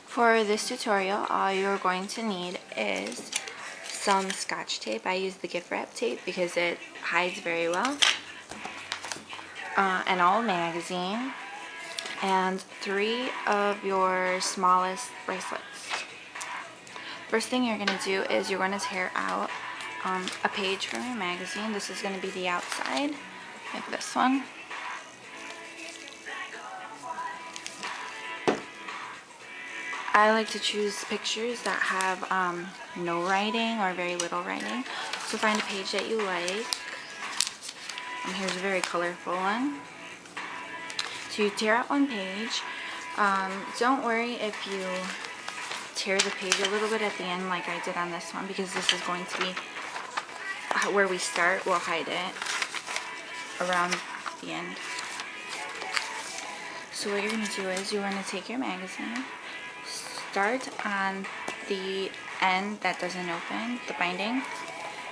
For this tutorial, all you're going to need is some Scotch tape. I use the gift wrap tape because it hides very well. An old magazine, and 3 of your smallest bracelets. First thing you're going to do is you're going to tear out a page from your magazine. This is going to be the outside, like this one. I like to choose pictures that have no writing or very little writing. So find a page that you like. And here's a very colorful one. So you tear out one page. Don't worry if you tear the page a little bit at the end like I did on this one, because this is going to be where we start. We'll hide it around the end. So what you're going to do is you're going to take your magazine, start on the end that doesn't open, the binding,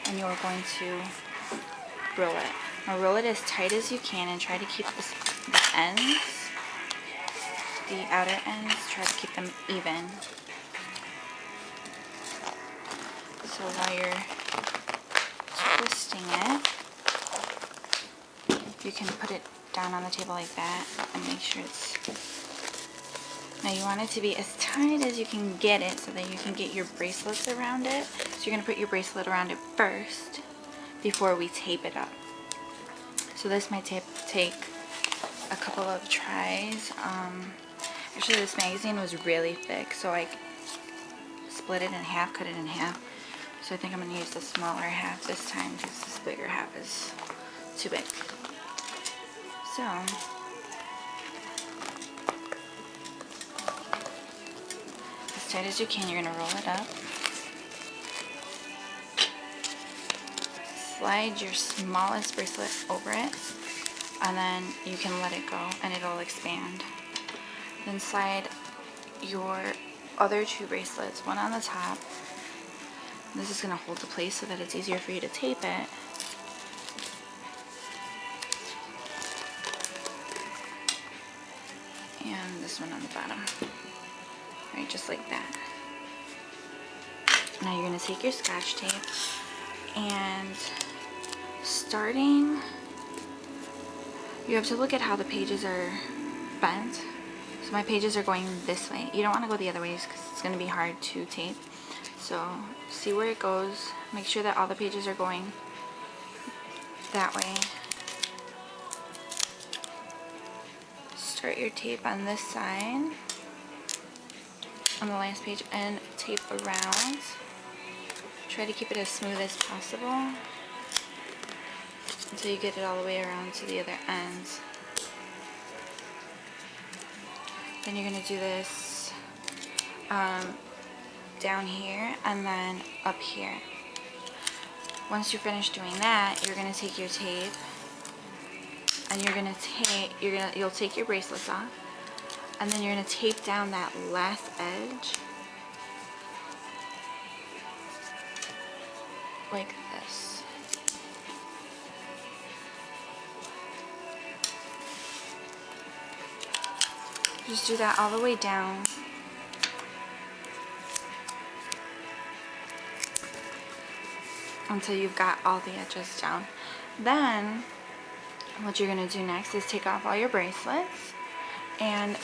and you're going to roll it. Now roll it as tight as you can and try to keep the ends, the outer ends, try to keep them even. So while you're twisting it, you can put it down on the table like that and make sure it's... Now you want it to be as tight as you can get it so that you can get your bracelets around it. So you're going to put your bracelet around it first before we tape it up. So this might take a couple of tries. Actually this magazine was really thick, so I split it in half, cut it in half. So I think I'm going to use the smaller half this time because this bigger half is too big. So as tight as you can, you're going to roll it up. Slide your smallest bracelet over it, and then you can let it go and it'll expand. Then slide your other 2 bracelets, one on the top. This is going to hold the place so that it's easier for you to tape it. And this one on the bottom. Right, just like that. Now you're going to take your Scotch tape and starting, you have to look at how the pages are bent. So my pages are going this way. You don't want to go the other ways because it's going to be hard to tape. So see where it goes. Make sure that all the pages are going that way. Start your tape on this side on the last page and tape around. Try to keep it as smooth as possible until you get it all the way around to the other ends. Then you're going to do this down here and then up here. Once you're finished doing that, you're going to take your tape and you'll take your bracelets off, and then you're going to tape down that last edge like this. Just do that all the way down. Until you've got all the edges down. Then what you're going to do next is take off all your bracelets and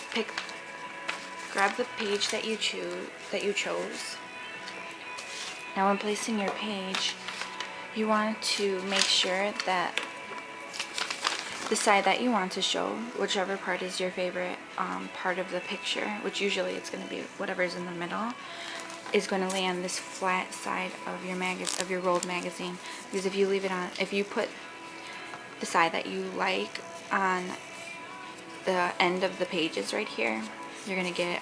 grab the page that you chose. Now when placing your page, you want to make sure that the side that you want to show, whichever part is your favorite part of the picture, which usually it's going to be whatever's in the middle, is going to lay on this flat side of your rolled magazine. Because if you leave it on, if you put the side that you like on the end of the pages right here, you're going to get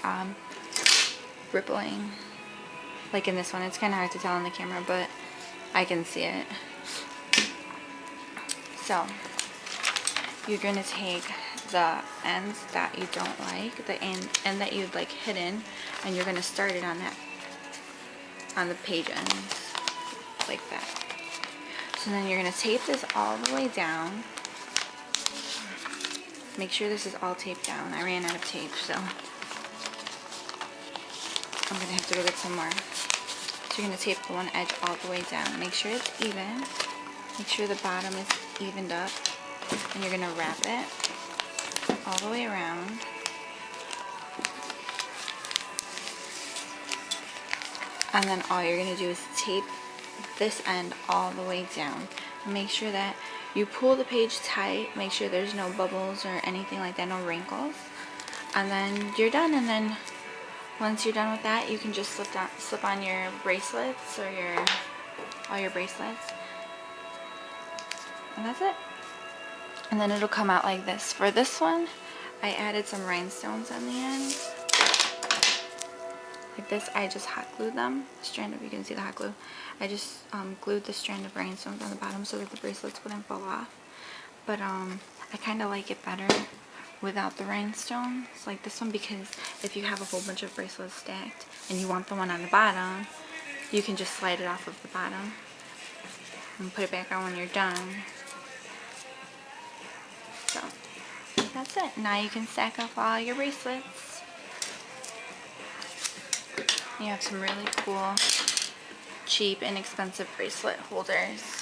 rippling. Like in this one, it's kind of hard to tell on the camera, but I can see it. So you're going to take the ends that you don't like, the end that you'd like hidden, and you're going to start it on the page ends like that. So then you're going to tape this all the way down. Make sure this is all taped down. I ran out of tape, so I'm gonna have to go get some more. So you're gonna tape the one edge all the way down. Make sure it's even. Make sure the bottom is evened up. And you're gonna wrap it all the way around. And then all you're gonna do is tape this end all the way down. And make sure that you pull the page tight. Make sure there's no bubbles or anything like that, no wrinkles. And then you're done. And then once you're done with that, you can just slip on your bracelets or all your bracelets. And that's it. And then it'll come out like this. For this one, I added some rhinestones on the end. Like this, I just hot glued them. You can see the hot glue. I just glued the strand of rhinestones on the bottom so that the bracelets wouldn't fall off. But I kind of like it better without the rhinestones, like this one, because if you have a whole bunch of bracelets stacked and you want the one on the bottom, you can just slide it off of the bottom and put it back on when you're done. So that's it. Now you can stack up all your bracelets. You have some really cool, cheap, inexpensive bracelet holders.